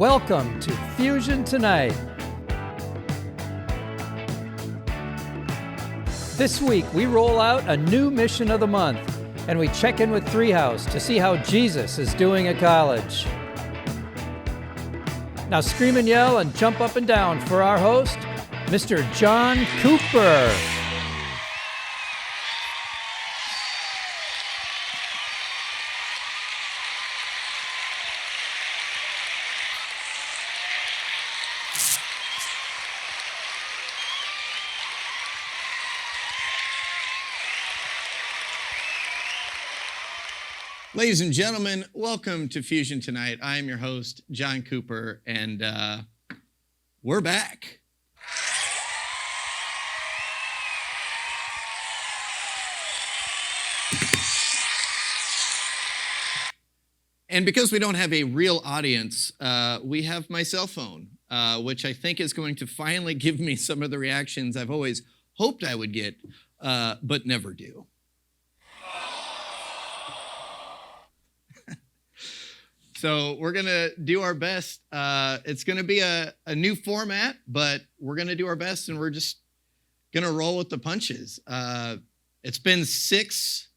Welcome to Fusion Tonight. This week, we roll out a new mission of the month, and we check in with Treehouse to see how Jesus is doing at college. Now scream and yell and jump up and down for our host, Mr. John Cooper. Ladies and gentlemen, welcome to Fusion Tonight. I am your host, John Cooper, and we're back. And because we don't have a real audience, we have my cell phone, which I think is going to finally give me some of the reactions I've always hoped I would get, but never do. So we're going to do our best. It's going to be a new format, but we're going to do our best, and we're just going to roll with the punches. It's been 6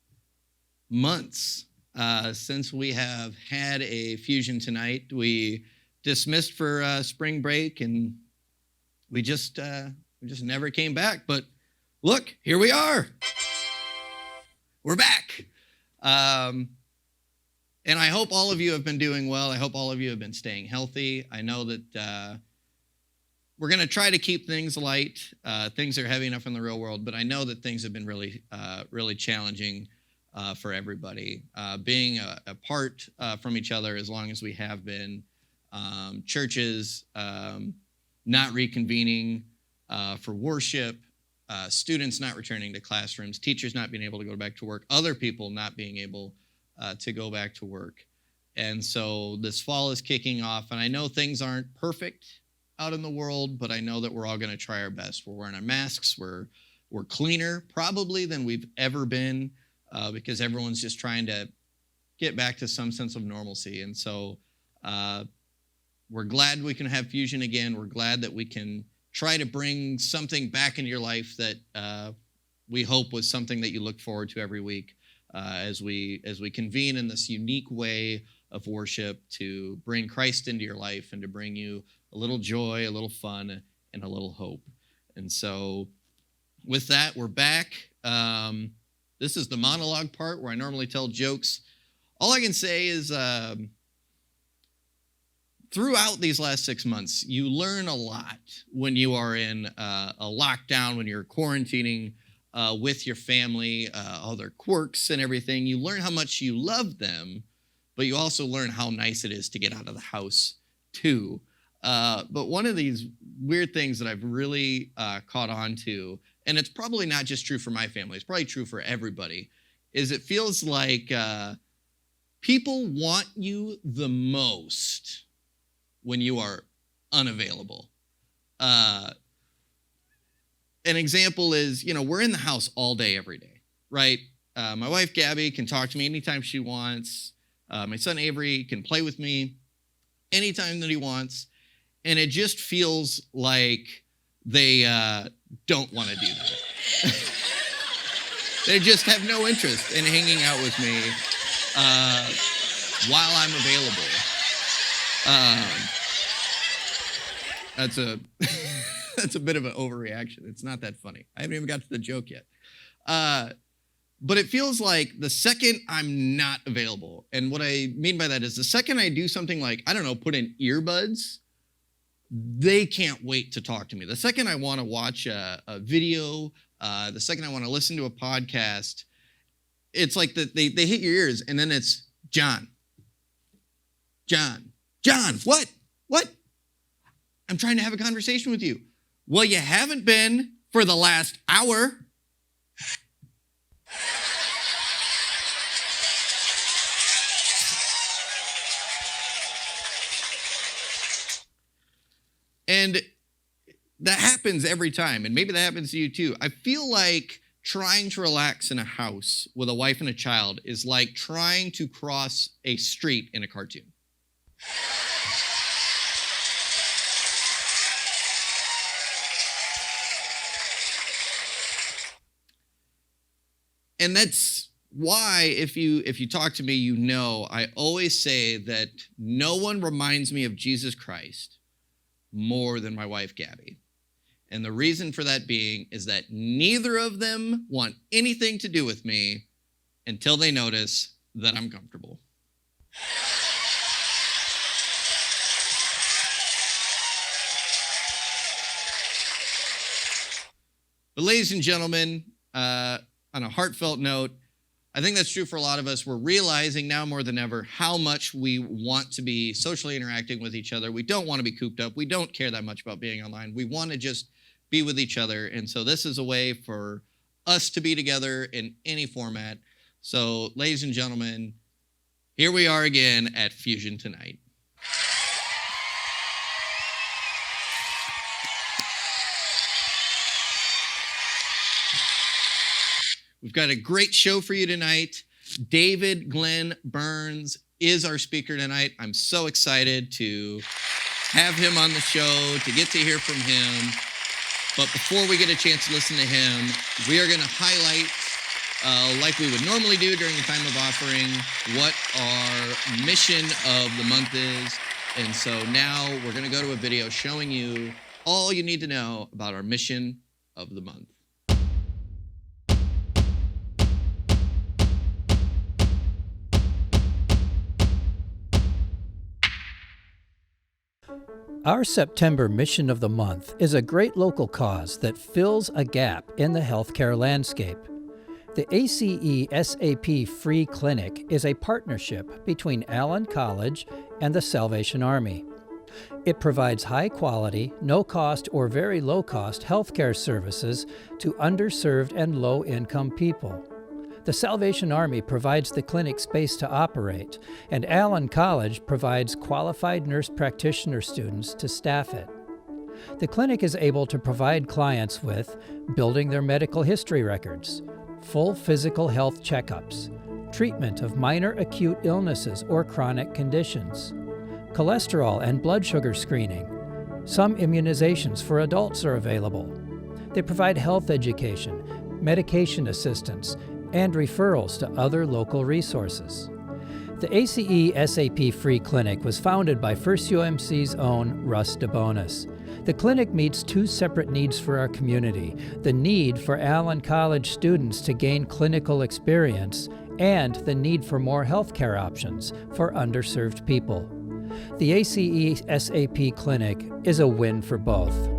months since we have had a Fusion Tonight. We dismissed for spring break, and we just never came back. But look, here we are. We're back. And I hope all of you have been doing well. I hope all of you have been staying healthy. I know that we're going to try to keep things light. Things are heavy enough in the real world, but I know that things have been really challenging for everybody. Being apart from each other as long as we have been, churches not reconvening for worship, students not returning to classrooms, teachers not being able to go back to work, other people not being able to go back to work. And so this fall is kicking off, and I know things aren't perfect out in the world, but I know that we're all going to try our best. We're wearing our masks. We're cleaner probably than we've ever been because everyone's just trying to get back to some sense of normalcy. And so we're glad we can have Fusion again. We're glad that we can try to bring something back into your life that we hope was something that you look forward to every week. As we convene in this unique way of worship to bring Christ into your life and to bring you a little joy, a little fun, and a little hope. And so with that, we're back. This is the monologue part where I normally tell jokes. All I can say is throughout these last 6 months, you learn a lot when you are in a lockdown, when you're quarantining with your family, all their quirks and everything. You learn how much you love them, but you also learn how nice it is to get out of the house too. But one of these weird things that I've really caught on to, and it's probably not just true for my family, it's probably true for everybody, is it feels like people want you the most when you are unavailable. An example is, we're in the house all day, every day, right? My wife, Gabby, can talk to me anytime she wants. My son, Avery, can play with me anytime that he wants. And it just feels like they don't want to do that. They just have no interest in hanging out with me while I'm available. That's a bit of an overreaction. It's not that funny. I haven't even got to the joke yet. But it feels like the second I'm not available, and what I mean by that is the second I do something like, I don't know, put in earbuds, they can't wait to talk to me. The second I want to watch a video, the second I want to listen to a podcast, it's like they hit your ears, and then it's John, what? I'm trying to have a conversation with you. Well, you haven't been for the last hour. And that happens every time, and maybe that happens to you too. I feel like trying to relax in a house with a wife and a child is like trying to cross a street in a cartoon. And that's why, if you talk to me, you know, I always say that no one reminds me of Jesus Christ more than my wife, Gabby. And the reason for that being is that neither of them want anything to do with me until they notice that I'm comfortable. But ladies and gentlemen, on a heartfelt note, I think that's true for a lot of us. We're realizing now more than ever how much we want to be socially interacting with each other. We don't want to be cooped up. We don't care that much about being online. We want to just be with each other. And so this is a way for us to be together in any format. So ladies and gentlemen, here we are again at Fusion Tonight. We've got a great show for you tonight. David Glenn Burns is our speaker tonight. I'm so excited to have him on the show, to get to hear from him. But before we get a chance to listen to him, we are going to highlight, like we would normally do during the time of offering, what our mission of the month is. And so now we're going to go to a video showing you all you need to know about our mission of the month. Our September Mission of the Month is a great local cause that fills a gap in the healthcare landscape. The ACE SAP Free Clinic is a partnership between Allen College and the Salvation Army. It provides high-quality, no-cost or very low-cost healthcare services to underserved and low-income people. The Salvation Army provides the clinic space to operate, and Allen College provides qualified nurse practitioner students to staff it. The clinic is able to provide clients with building their medical history records, full physical health checkups, treatment of minor acute illnesses or chronic conditions, cholesterol and blood sugar screening. Some immunizations for adults are available. They provide health education, medication assistance, and referrals to other local resources. The ACE SAP Free Clinic was founded by First UMC's own Russ DeBonis. The clinic meets two separate needs for our community: the need for Allen College students to gain clinical experience and the need for more healthcare options for underserved people. The ACE SAP Clinic is a win for both.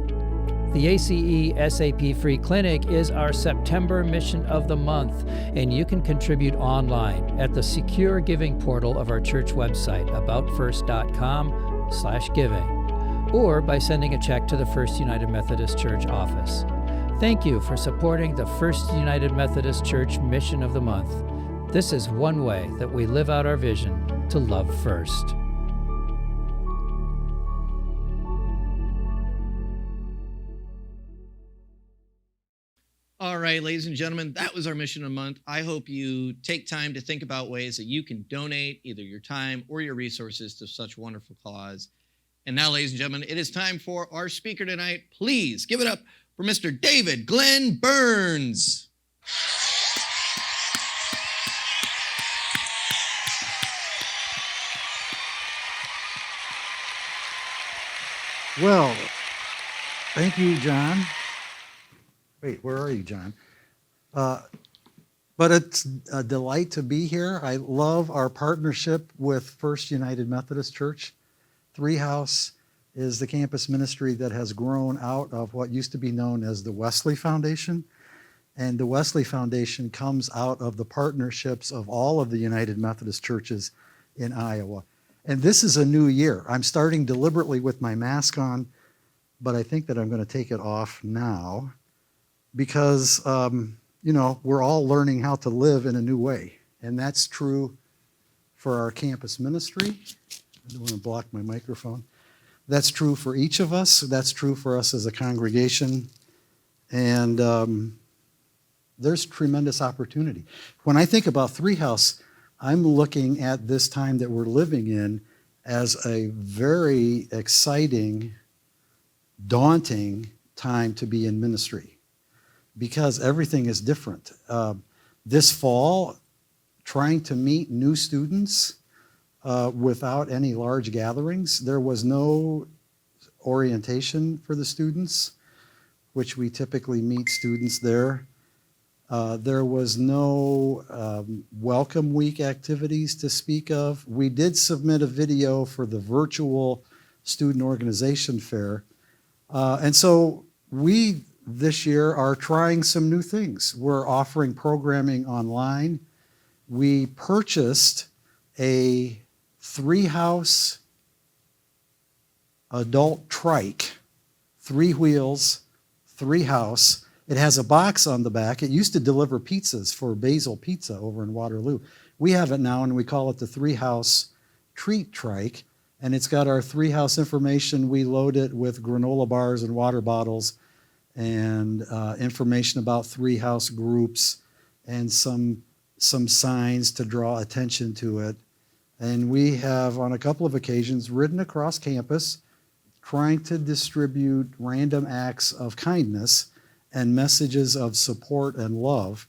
The ACE SAP Free Clinic is our September Mission of the Month, and you can contribute online at the secure giving portal of our church website, aboutfirst.com/giving, or by sending a check to the First United Methodist Church office. Thank you for supporting the First United Methodist Church Mission of the Month. This is one way that we live out our vision to love first. All right, ladies and gentlemen, that was our mission of the month. I hope you take time to think about ways that you can donate either your time or your resources to such a wonderful cause. And now, ladies and gentlemen, it is time for our speaker tonight. Please give it up for Mr. David Glenn Burns. Well, thank you, John. Wait, where are you, John? But it's a delight to be here. I love our partnership with First United Methodist Church. Three House is the campus ministry that has grown out of what used to be known as the Wesley Foundation. And the Wesley Foundation comes out of the partnerships of all of the United Methodist churches in Iowa. And this is a new year. I'm starting deliberately with my mask on, but I think that I'm going to take it off now because, we're all learning how to live in a new way. And that's true for our campus ministry. I don't want to block my microphone. That's true for each of us. That's true for us as a congregation. And there's tremendous opportunity. When I think about Three House, I'm looking at this time that we're living in as a very exciting, daunting time to be in ministry because everything is different. this fall, trying to meet new students without any large gatherings. There was no orientation for the students, which we typically meet students there. There was no welcome week activities to speak of. We did submit a video for the virtual student organization fair. And so we this year are trying some new things. We're offering programming online. We purchased a 3-house adult trike, 3 wheels, 3-house. It has a box on the back. It used to deliver pizzas for Basil Pizza over in Waterloo. We have it now, and we call it the 3-house treat trike. And it's got our 3-house information. We load it with granola bars and water bottles and information about 3-house groups and some signs to draw attention to it. And we have, on a couple of occasions, ridden across campus trying to distribute random acts of kindness and messages of support and love,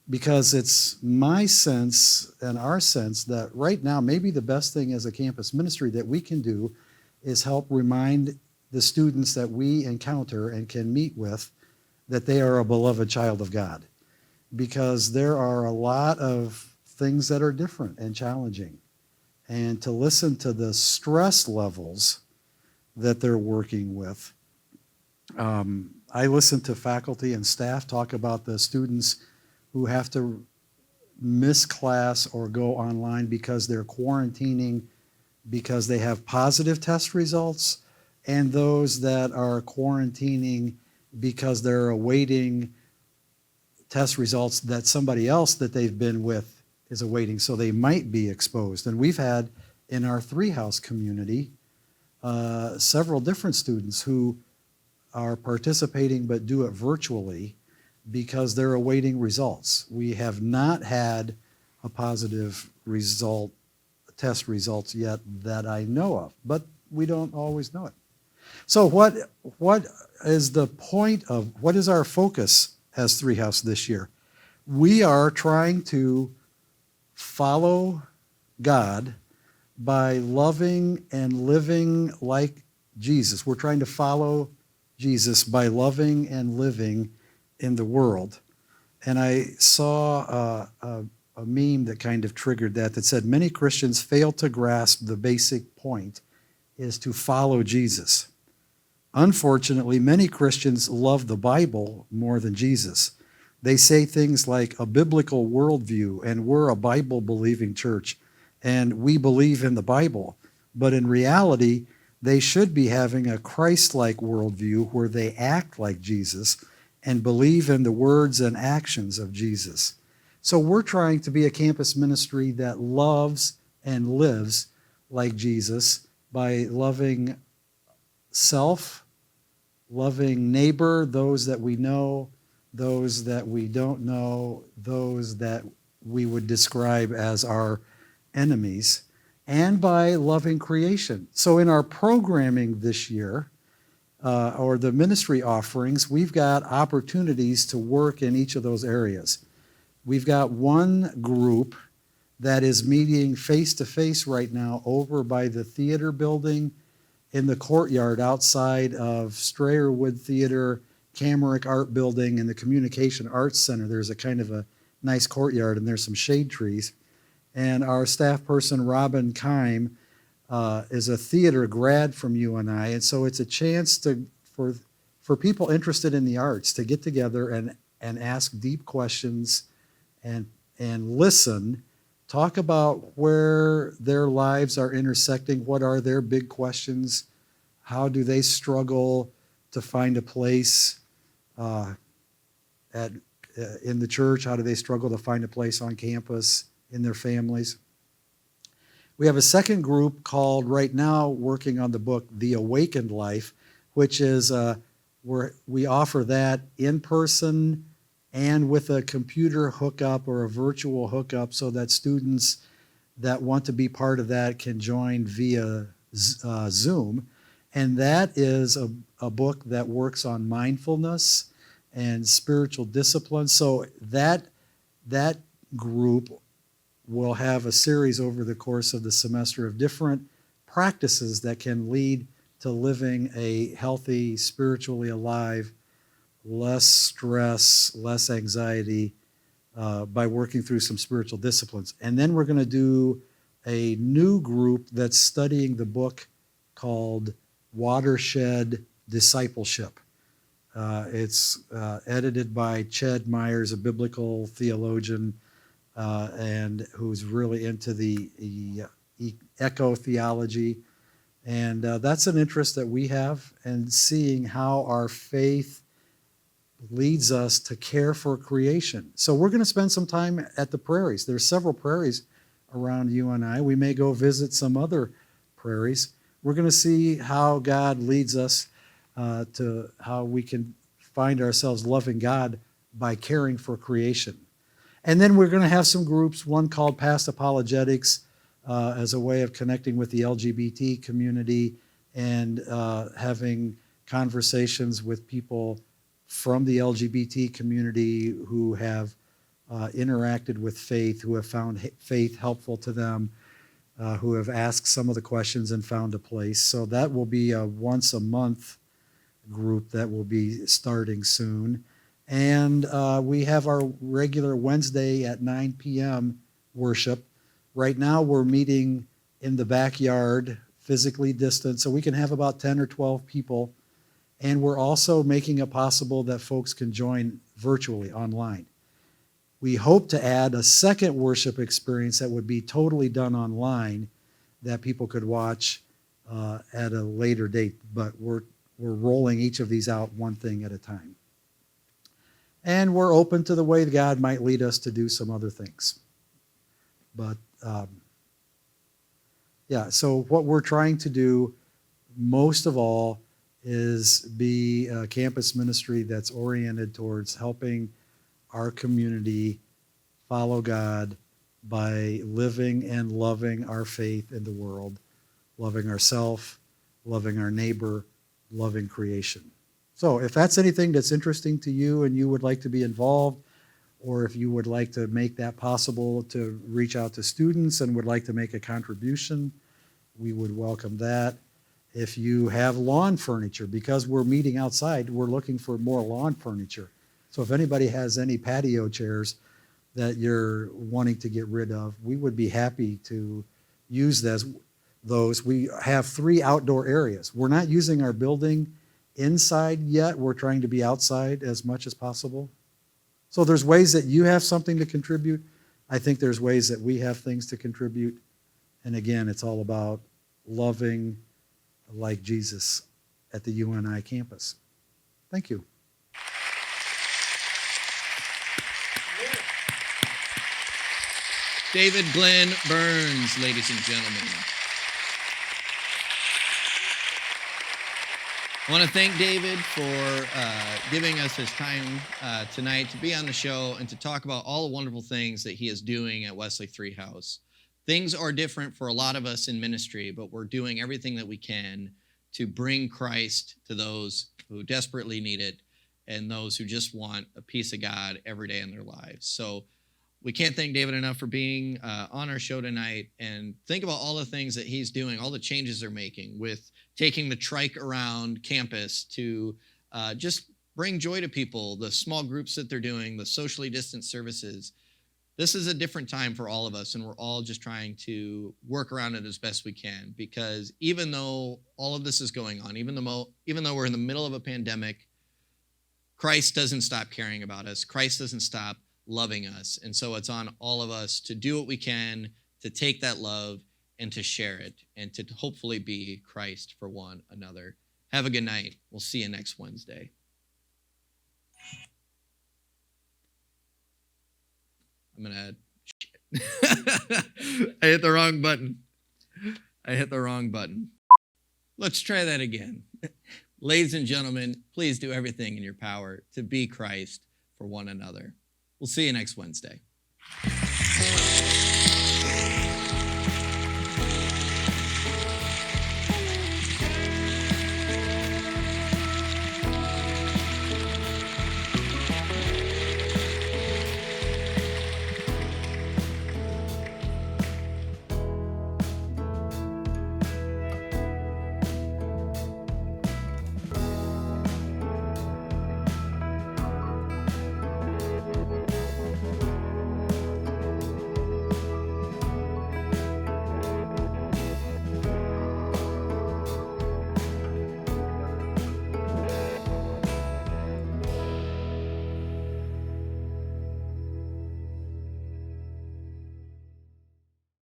because it's my sense and our sense that right now maybe the best thing as a campus ministry that we can do is help remind the students that we encounter and can meet with that they are a beloved child of God, because there are a lot of things that are different and challenging. And to listen to the stress levels that they're working with. I listen to faculty and staff talk about the students who have to miss class or go online because they're quarantining because they have positive test results, and those that are quarantining because they're awaiting test results that somebody else that they've been with is awaiting, so they might be exposed. And we've had in our 3-house community several different students who are participating but do it virtually because they're awaiting results. We have not had a positive result, test results yet that I know of, but we don't always know it. So what is the point of, what is our focus as 3-house this year? We are trying to follow God by loving and living like Jesus. We're trying to follow Jesus by loving and living in the world. And I saw a meme that kind of triggered that said, many Christians fail to grasp the basic point is to follow Jesus. Unfortunately, many Christians love the Bible more than Jesus. They say things like a biblical worldview, and we're a Bible-believing church, and we believe in the Bible. But in reality, they should be having a Christ-like worldview where they act like Jesus and believe in the words and actions of Jesus. So we're trying to be a campus ministry that loves and lives like Jesus by loving self, loving neighbor, those that we know, those that we don't know, those that we would describe as our enemies, and by loving creation. So in our programming this year, or the ministry offerings, we've got opportunities to work in each of those areas. We've got one group that is meeting face-to-face right now over by the theater building in the courtyard outside of Strayerwood Theater, Camerick Art Building, and the Communication Arts Center. There's a kind of a nice courtyard, and there's some shade trees. And our staff person, Robin Keim, is a theater grad from UNI, and so it's a chance for people interested in the arts to get together and ask deep questions and listen, talk about where their lives are intersecting, what are their big questions, how do they struggle to find a place in the church, how do they struggle to find a place on campus, in their families. We have a second group called, right now, working on the book, The Awakened Life, which is where we offer that in person and with a computer hookup or a virtual hookup so that students that want to be part of that can join via Zoom. And that is a book that works on mindfulness and spiritual discipline. So that that group will have a series over the course of the semester of different practices that can lead to living a healthy, spiritually alive, less stress, less anxiety by working through some spiritual disciplines. And then we're going to do a new group that's studying the book called Watershed Discipleship. It's edited by Ched Myers, a biblical theologian, and who's really into the eco-theology. And that's an interest that we have, and seeing how our faith leads us to care for creation. So we're going to spend some time at the prairies. There's several prairies around you and I. We may go visit some other prairies. We're going to see how God leads us to how we can find ourselves loving God by caring for creation. And then we're going to have some groups, one called Past Apologetics, as a way of connecting with the LGBT community and having conversations with people from the LGBT community who have interacted with faith, who have found faith helpful to them, who have asked some of the questions and found a place. So that will be a once a month group that will be starting soon. And we have our regular Wednesday at 9 p.m. worship. Right now we're meeting in the backyard, physically distant, so we can have about 10 or 12 people. And we're also making it possible that folks can join virtually online. We hope to add a second worship experience that would be totally done online that people could watch at a later date, but we're rolling each of these out one thing at a time. And we're open to the way God might lead us to do some other things. But so what we're trying to do most of all is be a campus ministry that's oriented towards helping our community follow God by living and loving our faith in the world, loving ourselves, loving our neighbor, loving creation. So if that's anything that's interesting to you and you would like to be involved, or if you would like to make that possible to reach out to students and would like to make a contribution, we would welcome that. If you have lawn furniture, because we're meeting outside, we're looking for more lawn furniture. So if anybody has any patio chairs that you're wanting to get rid of, we would be happy to use those. We have 3 outdoor areas. We're not using our building inside yet. We're trying to be outside as much as possible. So there's ways that you have something to contribute. I think there's ways that we have things to contribute. And again, it's all about loving like Jesus at the UNI campus. Thank you. David Glenn Burns, ladies and gentlemen. I want to thank David for giving us his time tonight to be on the show and to talk about all the wonderful things that he is doing at Wesley 3 House. Things are different for a lot of us in ministry, but we're doing everything that we can to bring Christ to those who desperately need it and those who just want a piece of God every day in their lives. So we can't thank David enough for being on our show tonight, and think about all the things that he's doing, all the changes they're making with taking the trike around campus to just bring joy to people, the small groups that they're doing, the socially distant services. This is a different time for all of us, and we're all just trying to work around it as best we can, because even though all of this is going on, even though we're in the middle of a pandemic, Christ doesn't stop caring about us. Christ doesn't stop loving us. And so it's on all of us to do what we can to take that love and to share it and to hopefully be Christ for one another. Have a good night. We'll see you next Wednesday. I'm going to... I hit the wrong button. Let's try that again. Ladies and gentlemen, please do everything in your power to be Christ for one another. We'll see you next Wednesday.